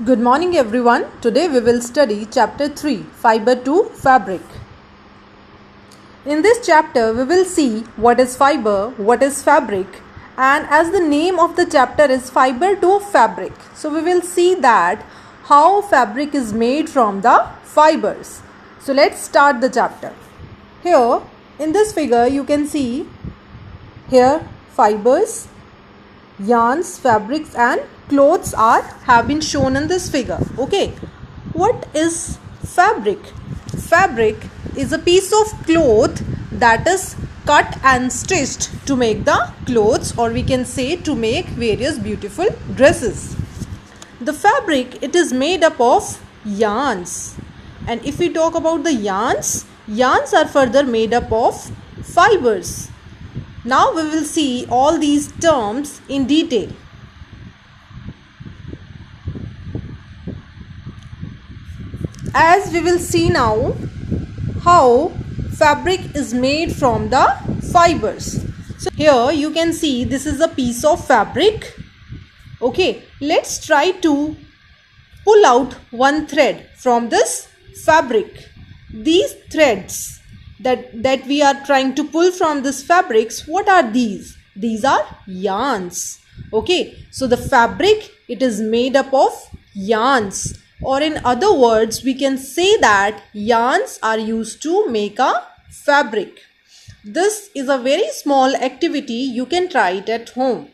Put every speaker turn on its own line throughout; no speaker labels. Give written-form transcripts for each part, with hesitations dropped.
Good morning everyone. Today we will study chapter 3, Fiber to Fabric. In this chapter we will see what is fiber, what is fabric, and as the name of the chapter is Fiber to Fabric. So we will see that how fabric is made from the fibers. So let's start the chapter. Here in this figure you can see here fibers, yarns, fabrics and clothes have been shown in this figure. Okay, what is fabric? Fabric is a piece of cloth that is cut and stitched to make the clothes, or we can say to make various beautiful dresses. The fabric, it is made up of yarns, and if we talk about the yarns are further made up of fibers. Now we will see all these terms in detail. As we will see now how fabric is made from the fibers. So here you can see this is a piece of fabric. Okay, let's try to pull out one thread from this fabric. These threads that we are trying to pull from this fabrics, what are these? These are yarns. Okay, so the fabric, it is made up of yarns, or in other words we can say that yarns are used to make a fabric. This is a very small activity, you can try it at home.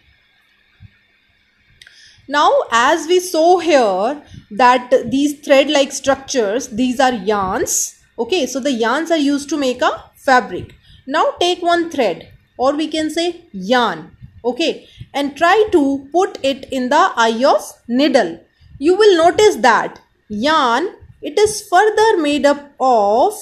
Now as we saw here that these thread like structures, these are yarns. Okay, so the yarns are used to make a fabric. Now take one thread, or we can say yarn, okay, and try to put it in the eye of needle. You will notice that yarn, it is further made up of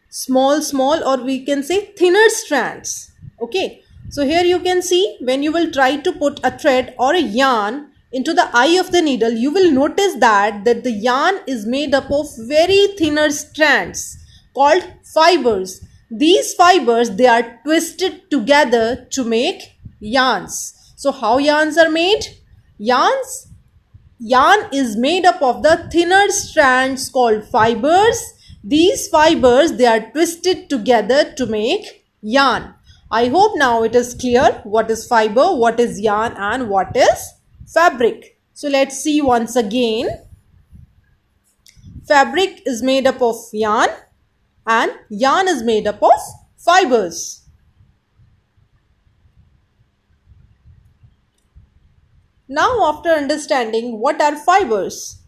small or we can say thinner strands. Okay, so here you can see when you will try to put a thread or a yarn into the eye of the needle, you will notice that the yarn is made up of very thinner strands called fibers. These fibers, they are twisted together to make yarns. So how yarns are made? Yarn is made up of the thinner strands called fibers. These fibers, they are twisted together to make yarn. I hope now it is clear what is fiber, what is yarn and what is fabric. So let's see once again. Fabric is made up of yarn and yarn is made up of fibers. Now after understanding what are fibers,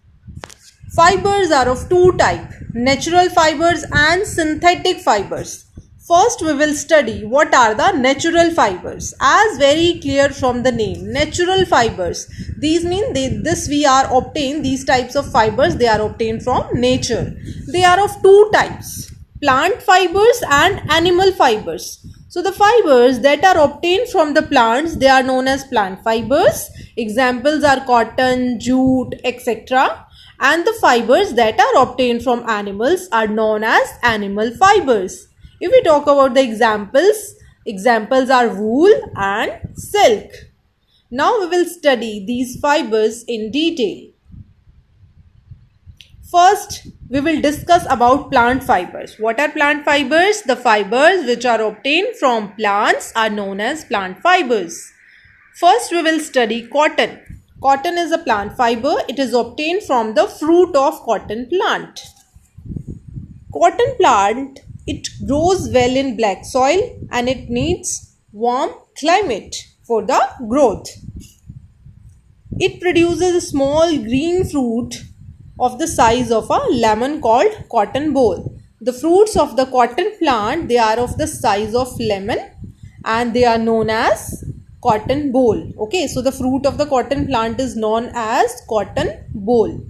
fibers are of two types, natural fibers and synthetic fibers. First we will study what are the natural fibers. As very clear from the name, natural fibers, these mean these types of fibers, they are obtained from nature. They are of two types, plant fibers and animal fibers. So the fibers that are obtained from the plants, they are known as plant fibers. Examples are cotton, jute, etc. And the fibers that are obtained from animals are known as animal fibers. If we talk about the examples are wool and silk. Now we will study these fibers in detail. First, we will discuss about plant fibers. What are plant fibers? The fibers which are obtained from plants are known as plant fibers. First, we will study cotton. Cotton is a plant fiber. It is obtained from the fruit of cotton plant. Cotton plant, it grows well in black soil and it needs warm climate for the growth. It produces a small green fruit of the size of a lemon called cotton boll. The fruits of the cotton plant, they are of the size of lemon and they are known as cotton boll. Okay, so the fruit of the cotton plant is known as cotton boll.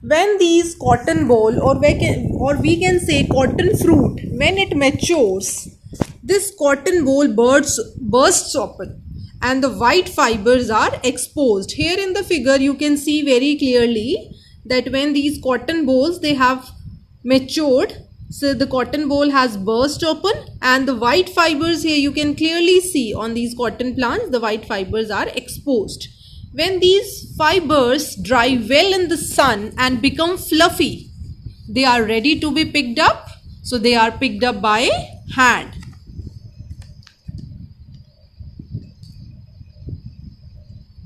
When these cotton boll or we can say cotton fruit, when it matures, this cotton boll bursts open and the white fibers are exposed. Here in the figure you can see very clearly that when these cotton bolls, they have matured, so the cotton boll has burst open and the white fibers here you can clearly see on these cotton plants, the white fibers are exposed. When these fibers dry well in the sun and become fluffy, they are ready to be picked up. So they are picked up by hand.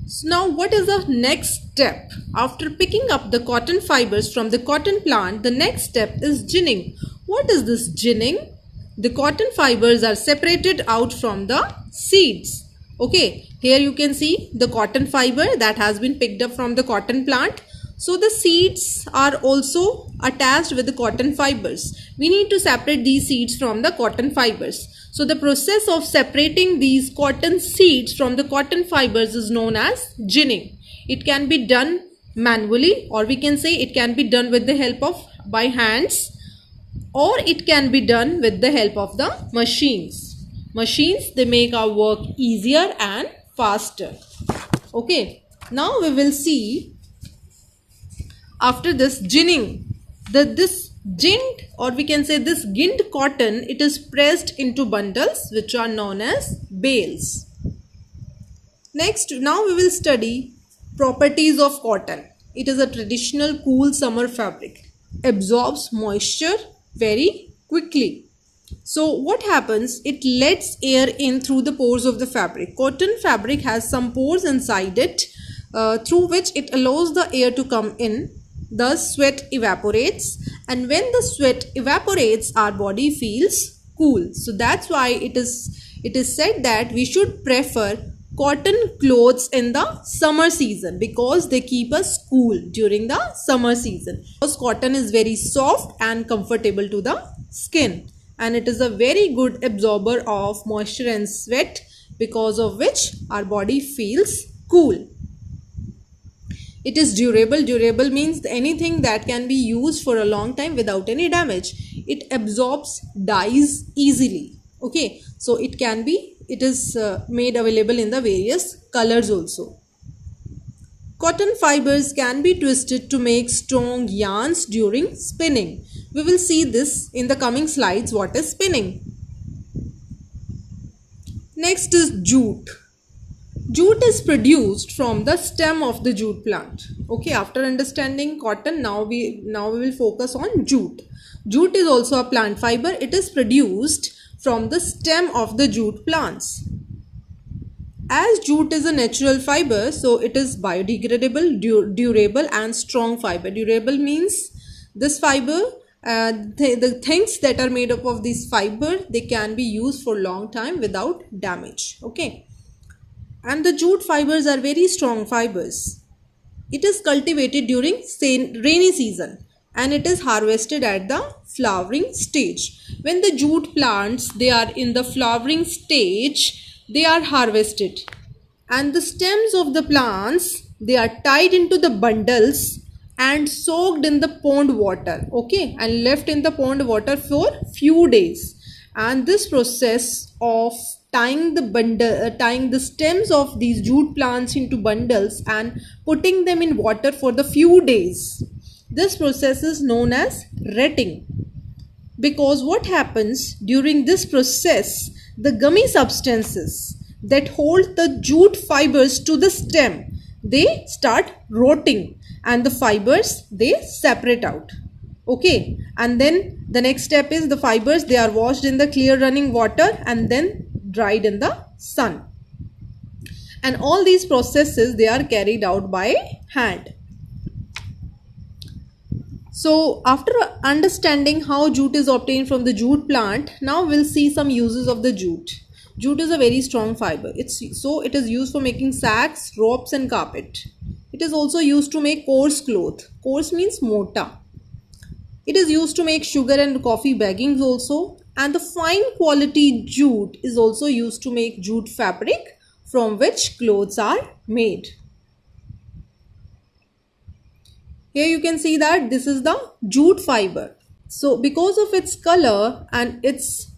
So now what is the next step? After picking up the cotton fibers from the cotton plant, the next step is ginning. What is this ginning? The cotton fibers are separated out from the seeds. Okay, here you can see the cotton fiber that has been picked up from the cotton plant. So the seeds are also attached with the cotton fibers. We need to separate these seeds from the cotton fibers. So the process of separating these cotton seeds from the cotton fibers is known as ginning. It can be done manually, or we can say it can be done with the help of by hands, or it can be done with the help of the machines. Machines, they make our work easier and faster. Okay, now we will see after this ginning, this ginned, or we can say this ginned cotton, it is pressed into bundles which are known as bales. Next, now we will study properties of cotton. It is a traditional cool summer fabric. Absorbs moisture very quickly. So what happens? It lets air in through the pores of the fabric. Cotton fabric has some pores inside it through which it allows the air to come in. Thus sweat evaporates, and when the sweat evaporates, our body feels cool. So that's why it is said that we should prefer cotton clothes in the summer season, because they keep us cool during the summer season. Because cotton is very soft and comfortable to the skin, and it is a very good absorber of moisture and sweat, because of which our body feels cool. It is durable. Durable means anything that can be used for a long time without any damage. It absorbs dyes easily. Okay, so it is made available in the various colors also. Cotton fibers can be twisted to make strong yarns during spinning. We will see this in the coming slides, what is spinning. Next is jute. Jute is produced from the stem of the jute plant. Okay, after understanding cotton, now we will focus on jute. Jute is also a plant fiber. It is produced from the stem of the jute plants. As jute is a natural fiber, so it is biodegradable, durable and strong fiber. Durable means this fiber, the things that are made up of this fiber, they can be used for long time without damage. Okay. And the jute fibers are very strong fibers. It is cultivated during rainy season, and it is harvested at the flowering stage. When the jute plants, they are in the flowering stage, they are harvested, and the stems of the plants, they are tied into the bundles and soaked in the pond water, okay, and left in the pond water for few days. And this process of tying the stems of these jute plants into bundles and putting them in water for the few days, this process is known as retting. Because what happens during this process, the gummy substances that hold the jute fibers to the stem, they start rotting, and the fibers, they separate out. Okay, and then the next step is the fibers, they are washed in the clear running water and then dried in the sun. And all these processes, they are carried out by hand. So after understanding how jute is obtained from the jute plant, now we'll see some uses of the jute. Jute is a very strong fiber. It is used for making sacks, ropes and carpet. It is also used to make coarse cloth. Coarse means mota. It is used to make sugar and coffee baggings also. And the fine quality jute is also used to make jute fabric, from which clothes are made. Here you can see that this is the jute fiber. So because of its color and its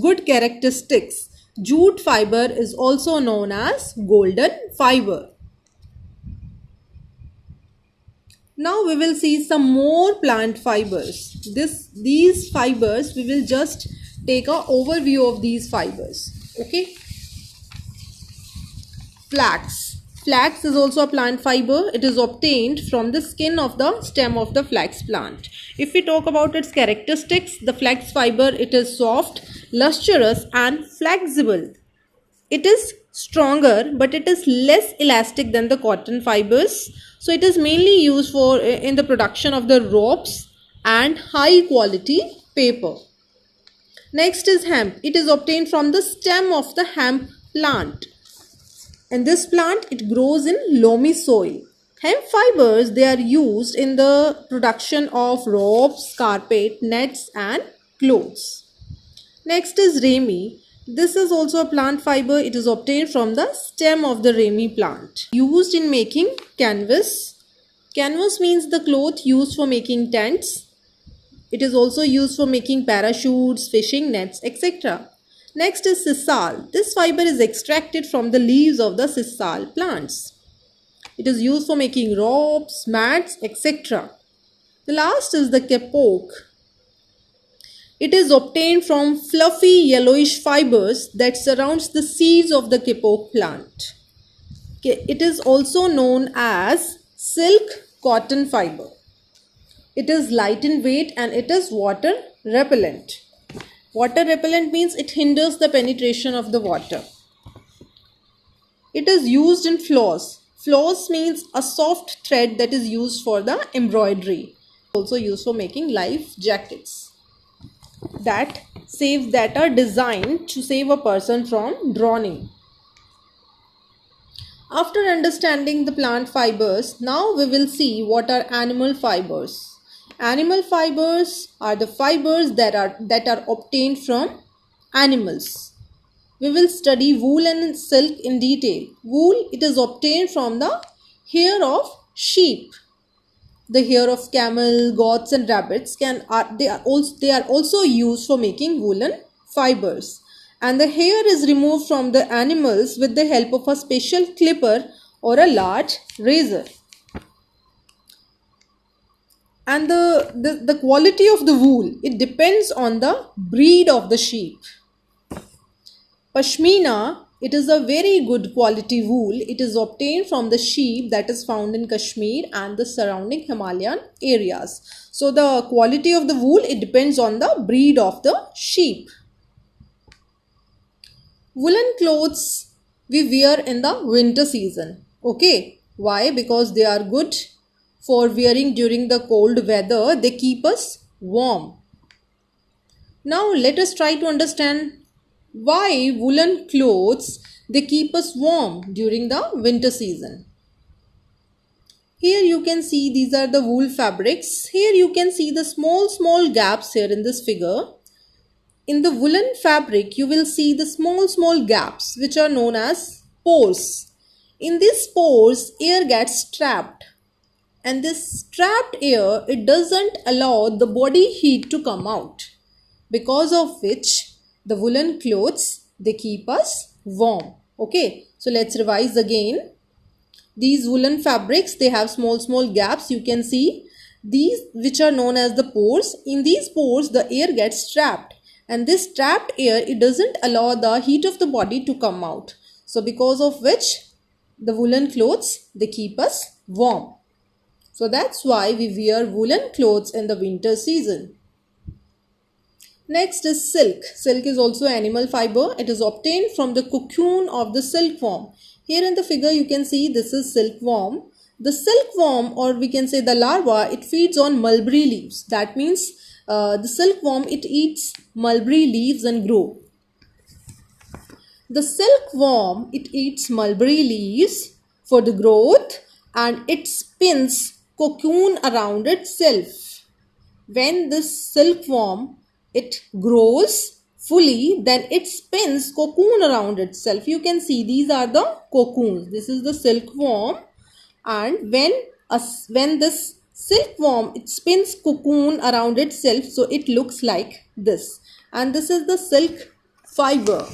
good characteristics, jute fiber is also known as golden fiber. Now we will see some more plant fibers. These fibers, we will just take an overview of these fibers. Okay. Flax. Flax is also a plant fiber. It is obtained from the skin of the stem of the flax plant. If we talk about its characteristics, the flax fiber, it is soft, lustrous and flexible. It is stronger, but it is less elastic than the cotton fibers. So it is mainly used for in the production of the ropes and high quality paper. Next is hemp. It is obtained from the stem of the hemp plant. And this plant, it grows in loamy soil. Hemp fibers, they are used in the production of ropes, carpet, nets and clothes. Next is rami. This is also a plant fiber. It is obtained from the stem of the rami plant. Used in making canvas. Canvas means the cloth used for making tents. It is also used for making parachutes, fishing nets, etc. Next is sisal. This fiber is extracted from the leaves of the sisal plants. It is used for making ropes, mats, etc. The last is the kapok. It is obtained from fluffy yellowish fibers that surrounds the seeds of the kapok plant. It is also known as silk cotton fiber. It is light in weight and it is water repellent. Water repellent means it hinders the penetration of the water. It is used in floss. Floss means a soft thread that is used for the embroidery. Also used for making life jackets that are designed to save a person from drowning. After understanding the plant fibers, now we will see what are animal fibers. Animal fibers are the fibers that are obtained from animals. We will study wool and silk in detail. Wool, it is obtained from the hair of sheep. The hair of camel, goats and rabbits they are also used for making woolen fibers. And the hair is removed from the animals with the help of a special clipper or a large razor. And the quality of the wool, it depends on the breed of the sheep. Pashmina, it is a very good quality wool. It is obtained from the sheep that is found in Kashmir and the surrounding Himalayan areas. So the quality of the wool, it depends on the breed of the sheep. Woolen clothes we wear in the winter season. Okay, why? Because they are good for wearing during the cold weather. They keep us warm. Now let us try to understand why woolen clothes, they keep us warm during the winter season. Here you can see these are the wool fabrics. Here you can see the small gaps here in this figure. In the woolen fabric, you will see the small gaps which are known as pores. In these pores, air gets trapped. And this trapped air, it doesn't allow the body heat to come out. Because of which, the woolen clothes, they keep us warm. Okay, so let's revise again. These woolen fabrics, they have small gaps. You can see these which are known as the pores. In these pores, the air gets trapped. And this trapped air, it doesn't allow the heat of the body to come out. So because of which, the woolen clothes, they keep us warm. So that's why we wear woolen clothes in the winter season. Next is silk. Silk is also animal fiber. It is obtained from the cocoon of the silkworm. Here in the figure you can see this is silkworm. The silkworm, or we can say the larva, it feeds on mulberry leaves. That means the silkworm, it eats mulberry leaves and grow. The silkworm, it eats mulberry leaves for the growth and it spins cocoon around itself. When this silkworm, it grows fully, then it spins cocoon around itself. You can see these are the cocoons. This is the silkworm, and when this silkworm, it spins cocoon around itself, so it looks like this. And this is the silk fiber.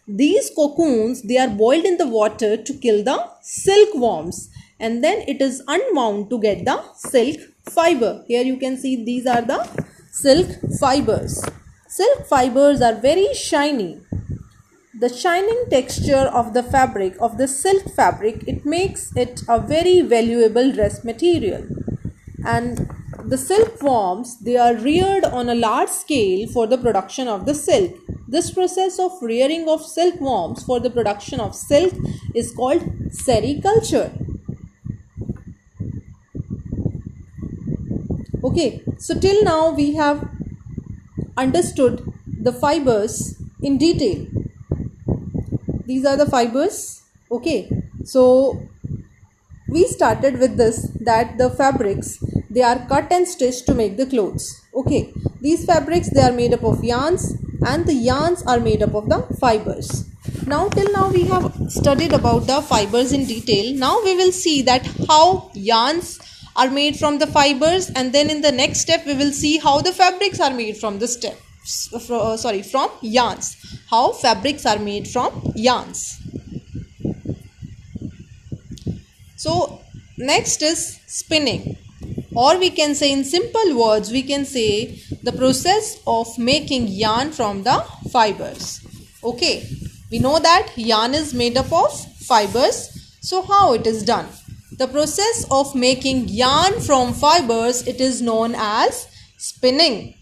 These cocoons, they are boiled in the water to kill the silkworms, and then it is unwound to get the silk fiber. Here you can see these are the silk fibers. Silk fibers are very shiny. The shining texture of the fabric, of the silk fabric, it makes it a very valuable dress material. And the silkworms, they are reared on a large scale for the production of the silk. This process of rearing of silkworms for the production of silk is called sericulture. Okay, so till now we have understood the fibers in detail. These are the fibers. Okay, so we started with this, that the fabrics, they are cut and stitched to make the clothes. Okay, these fabrics, they are made up of yarns, and the yarns are made up of the fibers. Now till now we have studied about the fibers in detail. Now we will see that how yarns are made from the fibers, and then in the next step we will see how the fabrics are made from the from yarns. How fabrics are made from yarns. So next is spinning, or we can say in simple words, we can say the process of making yarn from the fibers. Okay, we know that yarn is made up of fibers. So how it is done? The process of making yarn from fibers, it is known as spinning.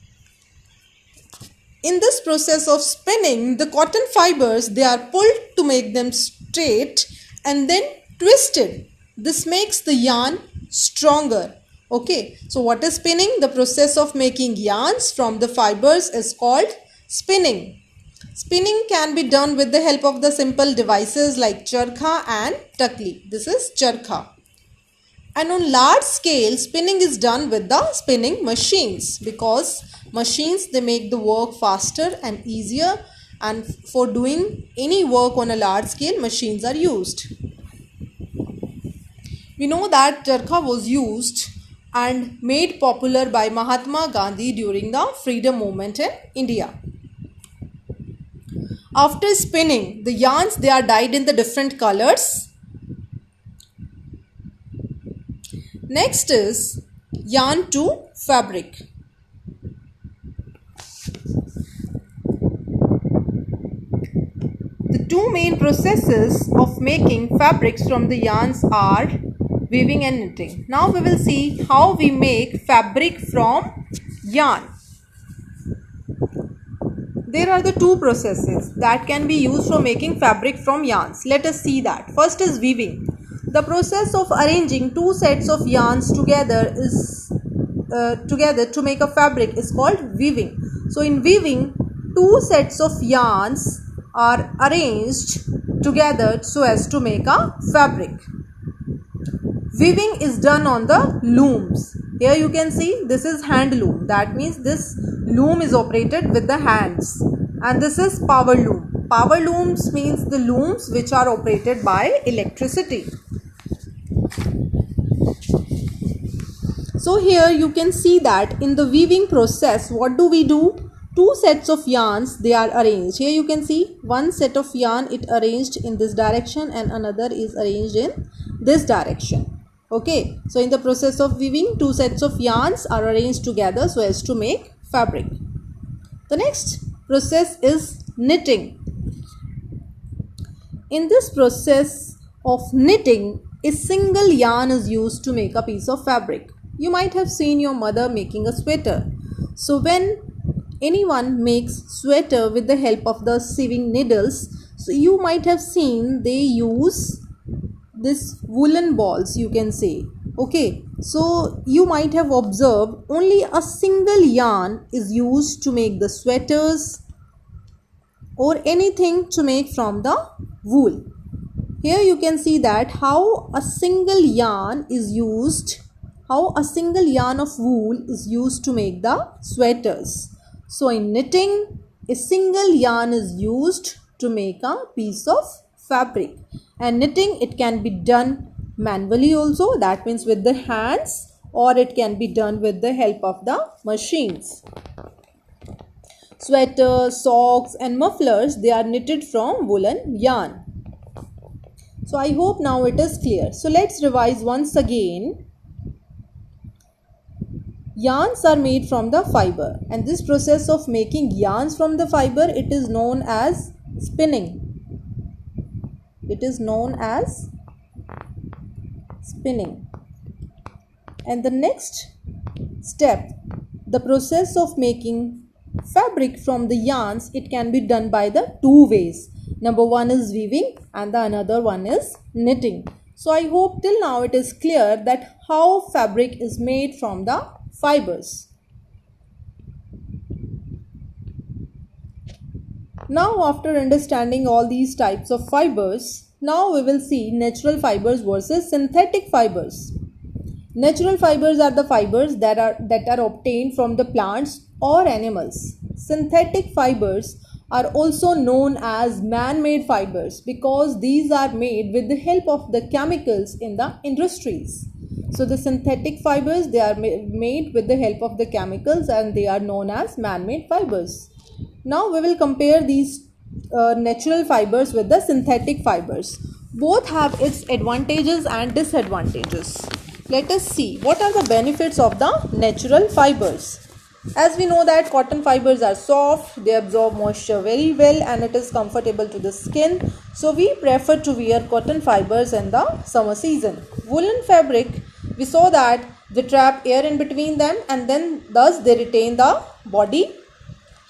In this process of spinning, the cotton fibers, they are pulled to make them straight and then twisted. This makes the yarn stronger. Okay, so what is spinning? The process of making yarns from the fibers is called spinning. Spinning can be done with the help of the simple devices like charkha and takli. This is charkha. And on large scale, spinning is done with the spinning machines, because machines, they make the work faster and easier, and for doing any work on a large scale, machines are used. We know that charkha was used and made popular by Mahatma Gandhi during the freedom movement in India. After spinning, the yarns, they are dyed in the different colors. Next is yarn to fabric. The two main processes of making fabrics from the yarns are weaving and knitting. Now we will see how we make fabric from yarn. There are the two processes that can be used for making fabric from yarns. Let us see that. First is weaving. The process of arranging two sets of yarns together to make a fabric is called weaving. So in weaving, two sets of yarns are arranged together so as to make a fabric. Weaving is done on the looms. Here you can see this is hand loom. That means this loom is operated with the hands. And this is power loom. Power looms means the looms which are operated by electricity. So here you can see that in the weaving process, what do we do? Two sets of yarns, they are arranged. Here you can see one set of yarn, it arranged in this direction, and another is arranged in this direction. Okay, so in the process of weaving, two sets of yarns are arranged together so as to make fabric. The next process is knitting. In this process of knitting, a single yarn is used to make a piece of fabric. You might have seen your mother making a sweater. So when anyone makes sweater with the help of the sewing needles, so you might have seen they use this woolen balls, you can say. Okay, so you might have observed only a single yarn is used to make the sweaters or anything to make from the wool. Here you can see that how a single yarn of wool is used to make the sweaters. So in knitting, a single yarn is used to make a piece of fabric. And knitting, it can be done manually also, that means with the hands, or it can be done with the help of the machines. Sweaters, socks and mufflers, they are knitted from woolen yarn. So I hope now it is clear. So let's revise once again. Yarns are made from the fiber, and this process of making yarns from the fiber, it is known as spinning. It is known as spinning. And the next step, the process of making fabric from the yarns, it can be done by the two ways. Number one is weaving and the another one is knitting. So I hope till now it is clear that how fabric is made from the fibers. Now after understanding all these types of fibers, now we will see natural fibers versus synthetic fibers. Natural fibers are the fibers that are obtained from the plants or animals. Synthetic fibers are also known as man-made fibers because these are made with the help of the chemicals in the industries. So the synthetic fibers, they are made with the help of the chemicals and they are known as man-made fibers. Now we will compare these natural fibers with the synthetic fibers. Both have its advantages and disadvantages. Let us see what are the benefits of the natural fibers. As we know that cotton fibers are soft, they absorb moisture very well and it is comfortable to the skin. So we prefer to wear cotton fibers in the summer season. Woolen fabric, we saw that they trap air in between them and then thus they retain the body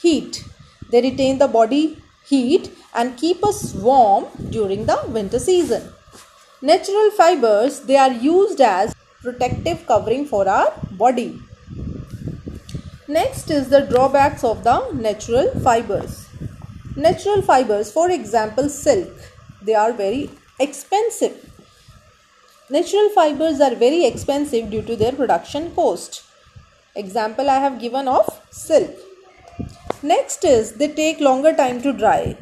heat. They retain the body heat and keep us warm during the winter season. Natural fibers, they are used as protective covering for our body. Next is the drawbacks of the natural fibers. Natural fibers, for example silk, they are very expensive. Natural fibers are very expensive due to their production cost. Example I have given of silk. Next is they take longer time to dry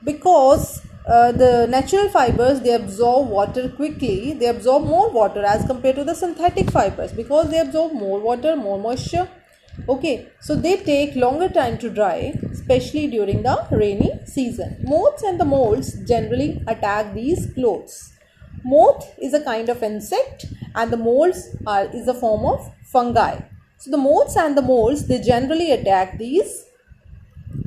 because the natural fibers, they absorb water quickly. They absorb more water as compared to the synthetic fibers because they absorb more water, more moisture. Okay, so they take longer time to dry, especially during the rainy season. Moths and the molds generally attack these clothes. Moth is a kind of insect and the molds is a form of fungi. So the moths and the molds, they generally attack these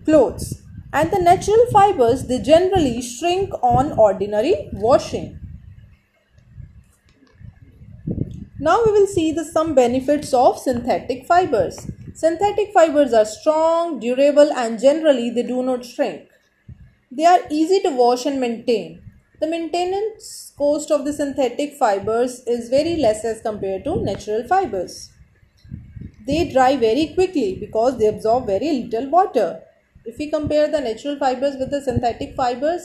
clothes. And the natural fibers, they generally shrink on ordinary washing. Now we will see some benefits of synthetic fibers. Synthetic fibers are strong, durable and generally they do not shrink. They are easy to wash and maintain. The maintenance cost of the synthetic fibers is very less as compared to natural fibers. They dry very quickly because they absorb very little water. If we compare the natural fibers with the synthetic fibers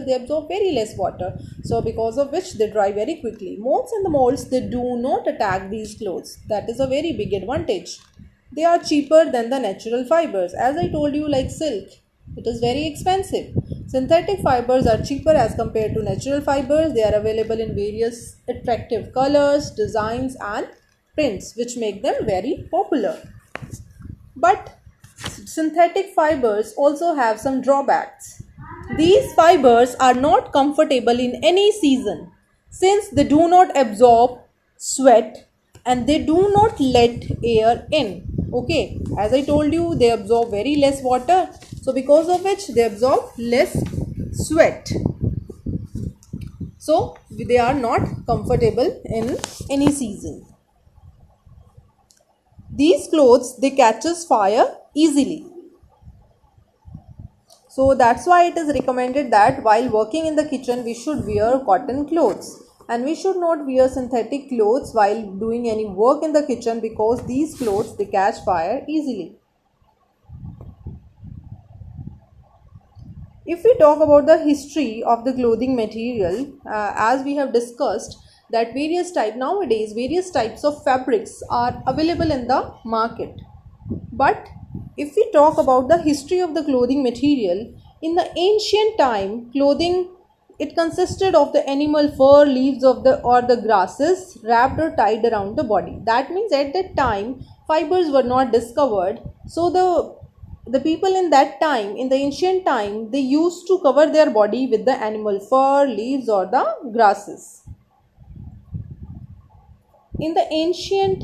they absorb very less water. So because of which they dry very quickly. Moths and the molds, they do not attack these clothes. That is a very big advantage. They are cheaper than the natural fibers. As I told you, like silk, it is very expensive. Synthetic fibers are cheaper as compared to natural fibers. They are available in various attractive colors, designs and prints which make them very popular. But synthetic fibers also have some drawbacks. These fibers are not comfortable in any season since they do not absorb sweat and they do not let air in. Okay, as I told you, they absorb very less water. So because of which they absorb less sweat. So they are not comfortable in any season. These clothes, they catches fire easily. So that's why it is recommended that while working in the kitchen we should wear cotton clothes and we should not wear synthetic clothes while doing any work in the kitchen because these clothes, they catch fire easily. If we talk about the history of the clothing material, as we have discussed that nowadays various types of fabrics are available in the market. But if we talk about the history of the clothing material, in the ancient time, clothing, it consisted of the animal fur, leaves of the grasses wrapped or tied around the body. That means at that time fibers were not discovered. So the people in that time, in the ancient time, they used to cover their body with the animal fur, leaves or the grasses. In the ancient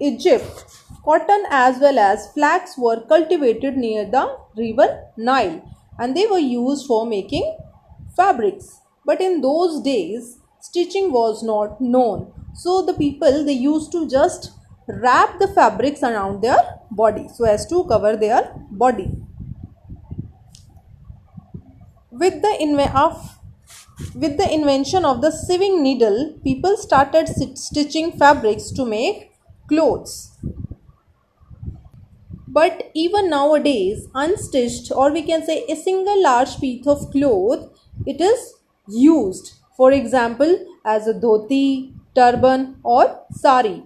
Egypt, cotton as well as flax were cultivated near the river Nile and they were used for making fabrics. But in those days, stitching was not known. So the people, they used to just wrap the fabrics around their body so as to cover their body. With the invention of the sewing needle, people started stitching fabrics to make clothes. But even nowadays, unstitched, or we can say a single large piece of cloth, it is used. For example, as a dhoti, turban, or sari.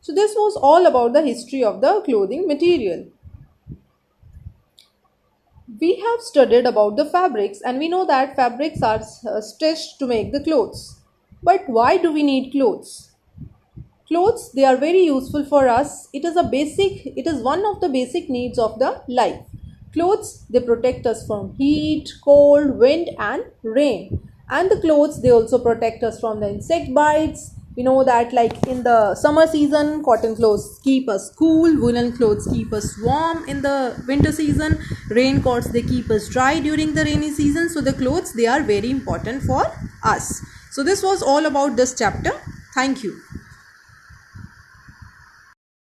So this was all about the history of the clothing material. We have studied about the fabrics, and we know that fabrics are stitched to make the clothes. But why do we need clothes? Clothes, they are very useful for us. It is one of the basic needs of the life. Clothes, they protect us from heat, cold, wind and rain. And the clothes, they also protect us from the insect bites. We know that like in the summer season, cotton clothes keep us cool, woolen clothes keep us warm in the winter season, raincoats, they keep us dry during the rainy season. So the clothes, they are very important for us. So this was all about this chapter. Thank you.